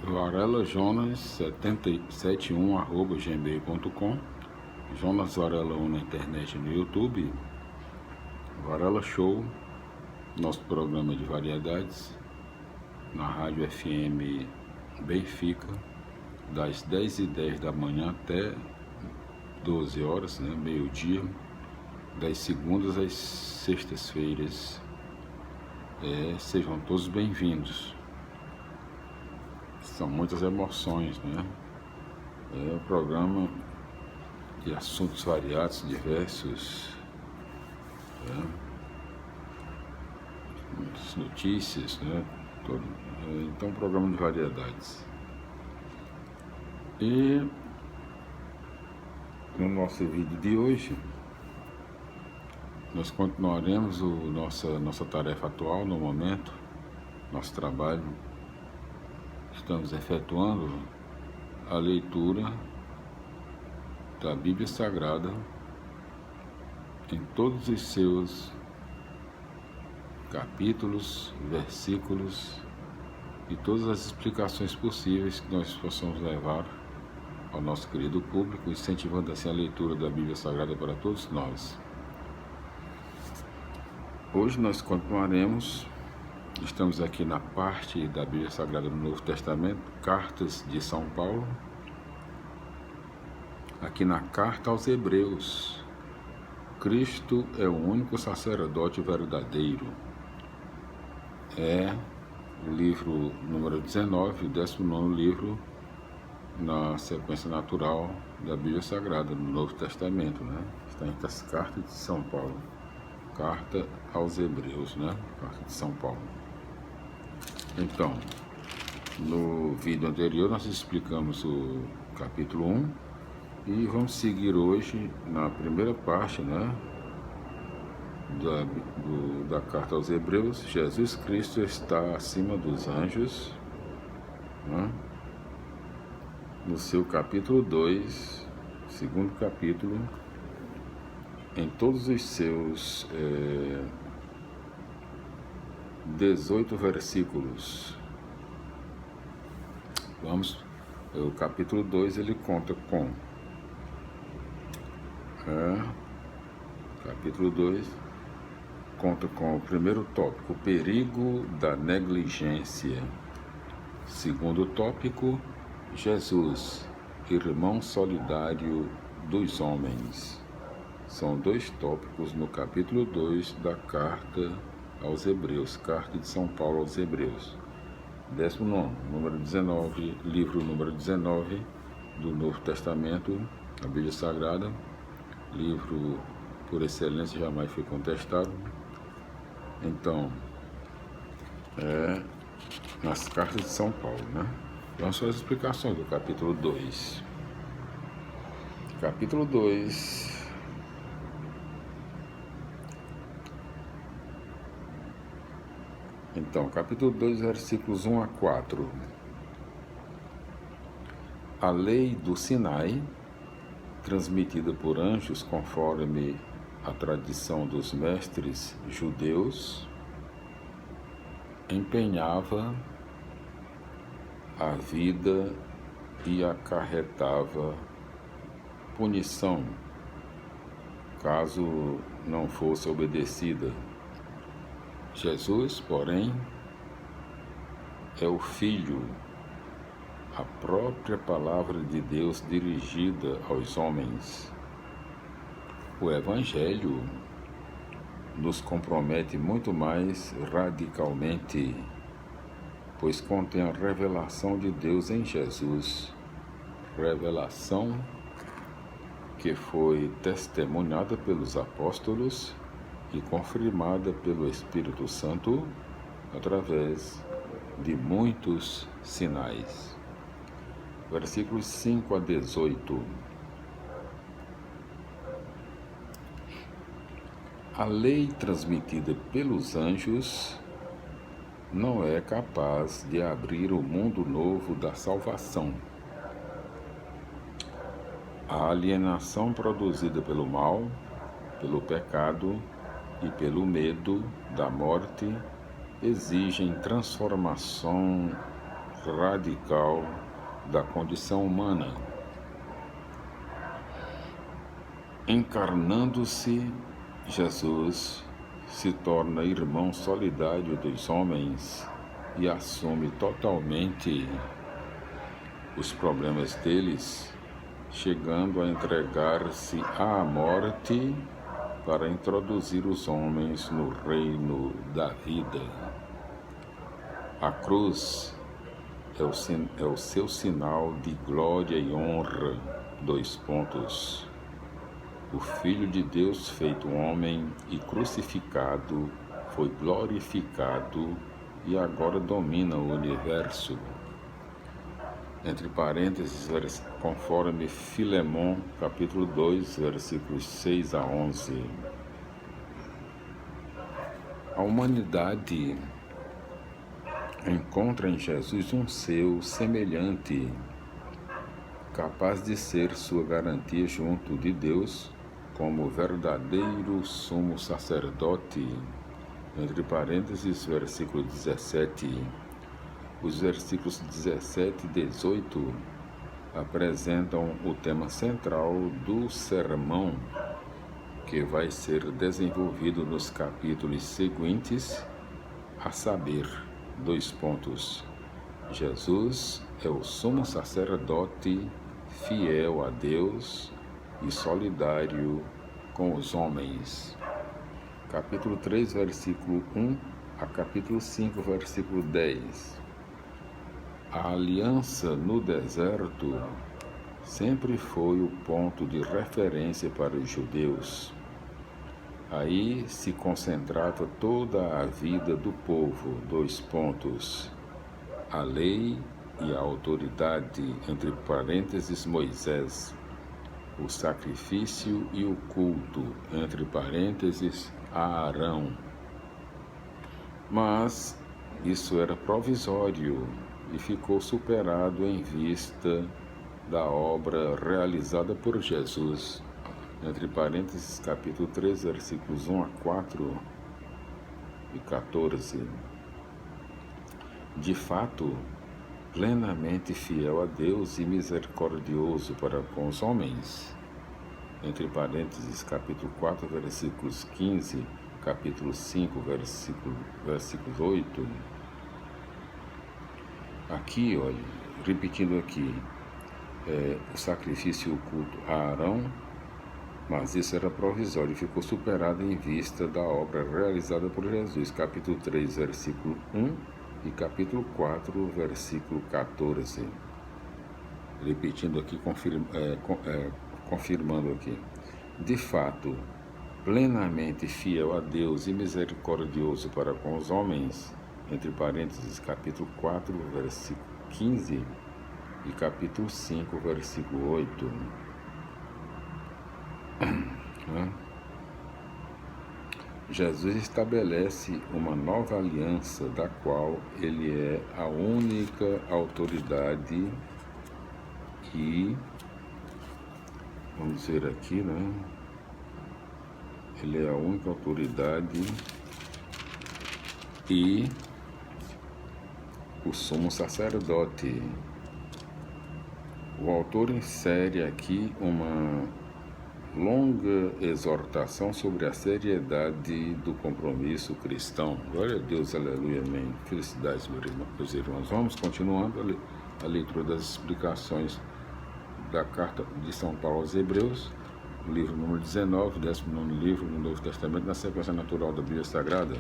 varelajonas771@gmail.com, Jonas Varela 1 na internet e no YouTube, Varela Show, nosso programa de variedades, na Rádio FM Benfica, das 10h10 da manhã até 12 horas, meio-dia, das segundas às sextas-feiras. Sejam todos bem-vindos. São muitas emoções, É um programa de assuntos variados, diversos, muitas notícias, então, um programa de variedades. E no nosso vídeo de hoje, nós continuaremos nossa tarefa atual no momento, nosso trabalho. Estamos efetuando a leitura da Bíblia Sagrada em todos os seus capítulos, versículos e todas as explicações possíveis que nós possamos levar ao nosso querido público, incentivando assim a leitura da Bíblia Sagrada para todos nós. Hoje nós continuaremos, estamos aqui na parte da Bíblia Sagrada do Novo Testamento, Cartas de São Paulo, aqui na Carta aos Hebreus. Cristo é o único sacerdote verdadeiro. É o livro número 19, o 19º livro na sequência natural da Bíblia Sagrada do Novo Testamento, Está entre as Cartas de São Paulo. Carta aos Hebreus, Carta de São Paulo. Então, no vídeo anterior nós explicamos o capítulo 1 e vamos seguir hoje na primeira parte, da Carta aos Hebreus. Jesus Cristo está acima dos anjos, no seu capítulo 2, segundo capítulo, em todos os seus 18 versículos. O capítulo 2 ele conta com capítulo 2 conta com o primeiro tópico, o perigo da negligência. Segundo tópico, Jesus, irmão solidário dos homens. São dois tópicos no capítulo 2 da Carta aos Hebreus, Carta de São Paulo aos Hebreus. 19º, número 19, livro número 19 do Novo Testamento, a Bíblia Sagrada, livro por excelência, jamais foi contestado. Então, nas Cartas de São Paulo, Vamos para as explicações do capítulo 2. Capítulo 2. Então, capítulo 2, versículos 1 a 4. A lei do Sinai, transmitida por anjos conforme a tradição dos mestres judeus, empenhava a vida e acarretava punição caso não fosse obedecida. Jesus, porém, é o Filho, a própria palavra de Deus dirigida aos homens. O Evangelho nos compromete muito mais radicalmente, pois contém a revelação de Deus em Jesus, revelação que foi testemunhada pelos apóstolos e confirmada pelo Espírito Santo através de muitos sinais. Versículos 5 a 18. A lei transmitida pelos anjos não é capaz de abrir o mundo novo da salvação. A alienação produzida pelo mal, pelo pecado e pelo medo da morte exigem transformação radical da condição humana. Encarnando-se, Jesus se torna irmão solidário dos homens e assume totalmente os problemas deles, chegando a entregar-se à morte para introduzir os homens no reino da vida. A cruz é o seu sinal de glória e honra. O Filho de Deus feito homem e crucificado foi glorificado e agora domina o universo. Entre parênteses, conforme Filemon, capítulo 2, versículos 6 a 11. A humanidade encontra em Jesus um seu semelhante, capaz de ser sua garantia junto de Deus como verdadeiro sumo sacerdote. Entre parênteses, versículo 17. Os versículos 17 e 18 apresentam o tema central do sermão, que vai ser desenvolvido nos capítulos seguintes, a saber, Jesus é o sumo sacerdote fiel a Deus e solidário com os homens. Capítulo 3, versículo 1 a capítulo 5, versículo 10. A aliança no deserto sempre foi o ponto de referência para os judeus. Aí se concentrava toda a vida do povo. A lei e a autoridade, entre parênteses, Moisés. O sacrifício e o culto, entre parênteses, a Arão. Mas isso era provisório e ficou superado em vista da obra realizada por Jesus, entre parênteses, capítulo 3, versículos 1 a 4 e 14. De fato, plenamente fiel a Deus e misericordioso para com os homens, entre parênteses, capítulo 4, versículos 15, capítulo 5, versículos 8. Aqui, olha, repetindo aqui, o sacrifício e o culto a Arão, mas isso era provisório e ficou superado em vista da obra realizada por Jesus, capítulo 3, versículo 1 e capítulo 4, versículo 14. Repetindo aqui, confirmando aqui. De fato, plenamente fiel a Deus e misericordioso para com os homens, entre parênteses, capítulo 4, versículo 15 e capítulo 5, versículo 8. Jesus estabelece uma nova aliança, da qual ele é a única autoridade e, vamos dizer aqui, né? Ele é a única autoridade e o sumo sacerdote. O autor insere aqui uma longa exortação sobre a seriedade do compromisso cristão. Glória a Deus, aleluia, amém. Felicidades, meus irmãos. Vamos continuando a leitura das explicações da carta de São Paulo aos Hebreus, livro número 19, 19º livro do Novo Testamento, na sequência natural da Bíblia Sagrada.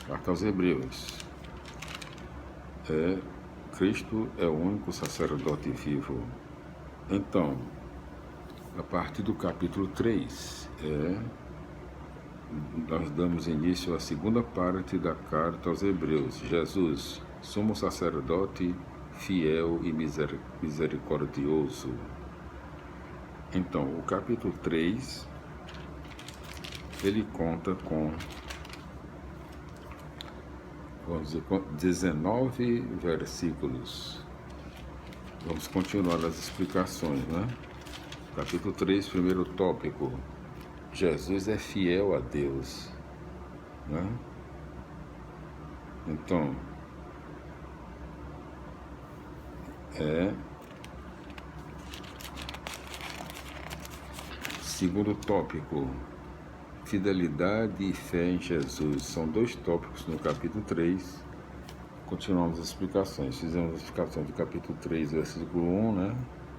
Carta aos Hebreus. Cristo é o único sacerdote vivo. Então, a partir do capítulo 3, nós damos início à segunda parte da carta aos Hebreus. Jesus, sumo sacerdote, fiel e misericordioso. Então, o capítulo 3, ele conta com, vamos dizer, 19 versículos. Vamos continuar as explicações, né? Capítulo 3, primeiro tópico. Jesus é fiel a Deus, né? Então, Segundo tópico, fidelidade e fé em Jesus. São 2 tópicos no capítulo 3. Continuamos as explicações. Fizemos a explicação do capítulo 3, versículo 1, né?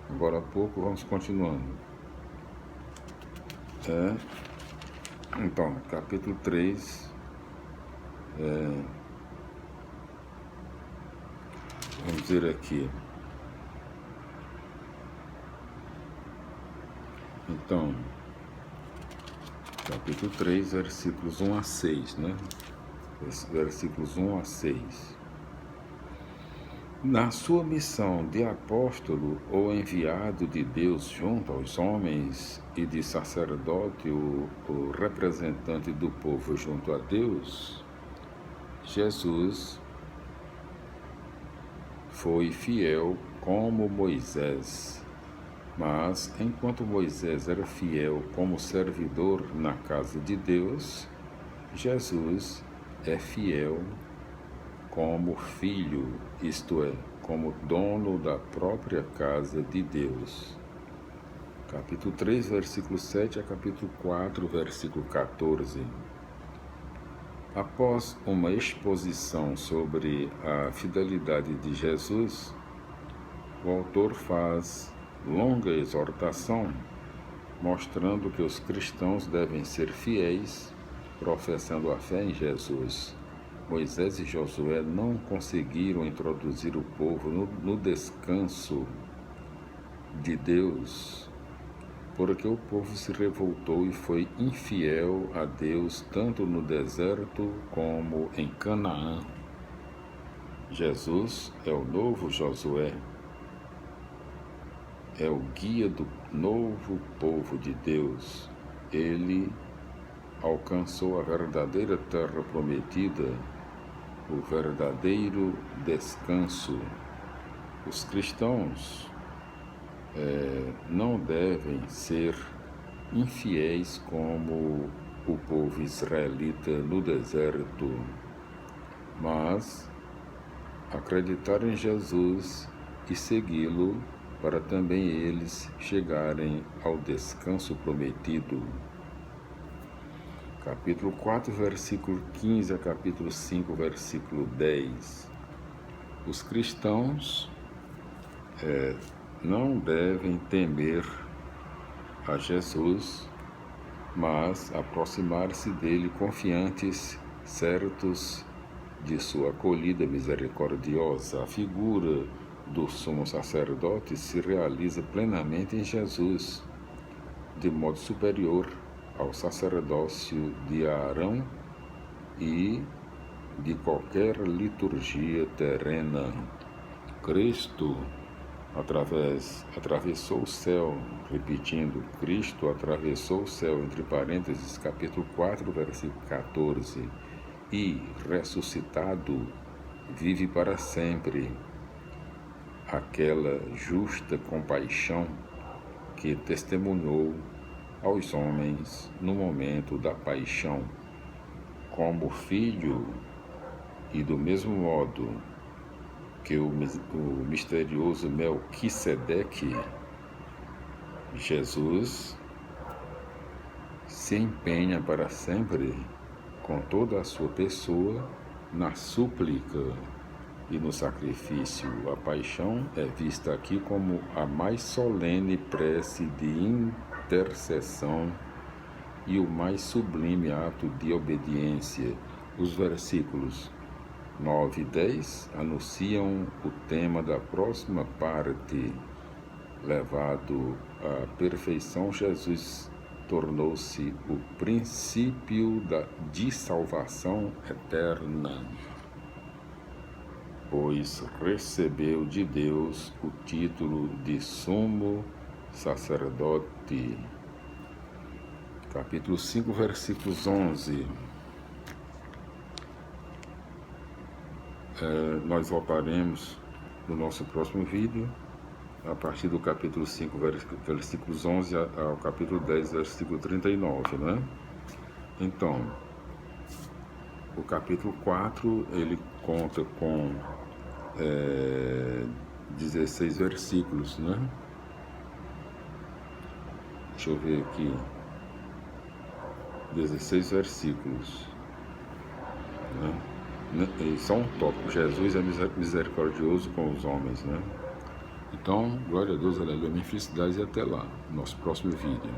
Agora há pouco, vamos continuando. Então, capítulo 3, vamos dizer aqui. Então, capítulo 3, versículos 1 a 6, né? Versículos 1 a 6. Na sua missão de apóstolo ou enviado de Deus junto aos homens e de sacerdote, o representante do povo junto a Deus, Jesus foi fiel como Moisés. Mas, enquanto Moisés era fiel como servidor na casa de Deus, Jesus é fiel como filho, isto é, como dono da própria casa de Deus. Capítulo 3, versículo 7 a capítulo 4, versículo 14. Após uma exposição sobre a fidelidade de Jesus, o autor faz longa exortação, mostrando que os cristãos devem ser fiéis, professando a fé em Jesus. Moisés e Josué não conseguiram introduzir o povo no descanso de Deus, porque o povo se revoltou e foi infiel a Deus tanto no deserto como em Canaã. Jesus é o novo Josué, é o guia do novo povo de Deus. Ele alcançou a verdadeira terra prometida, o verdadeiro descanso. Os cristãos não devem ser infiéis como o povo israelita no deserto, mas acreditar em Jesus e segui-lo para também eles chegarem ao descanso prometido. Capítulo 4, versículo 15 a capítulo 5, versículo 10. Os cristãos não devem temer a Jesus, mas aproximar-se dele confiantes, certos de sua acolhida misericordiosa. A figura do sumo sacerdote se realiza plenamente em Jesus, de modo superior ao sacerdócio de Arão e de qualquer liturgia terrena. Cristo atravessou o céu, repetindo, Cristo atravessou o céu, entre parênteses, capítulo 4, versículo 14, e, ressuscitado, vive para sempre. Aquela justa compaixão que testemunhou aos homens no momento da paixão, como filho, e do mesmo modo que o misterioso Melquisedeque, Jesus se empenha para sempre, com toda a sua pessoa, na súplica e no sacrifício. A paixão é vista aqui como a mais solene prece de intercessão e o mais sublime ato de obediência. Os versículos 9 e 10 anunciam o tema da próxima parte. Levado à perfeição, Jesus tornou-se o princípio de salvação eterna, pois recebeu de Deus o título de sumo sacerdote. Capítulo 5, versículos 11. Nós voltaremos no nosso próximo vídeo, a partir do capítulo 5, versículos 11 ao capítulo 10, versículo 39, né? Então, o capítulo 4, ele conta com 16 versículos, né? Deixa eu ver aqui. 16 versículos, né? E só um tópico: Jesus é misericordioso com os homens, né? Então, glória a Deus, aleluia, minha felicidade, e até lá, nosso próximo vídeo.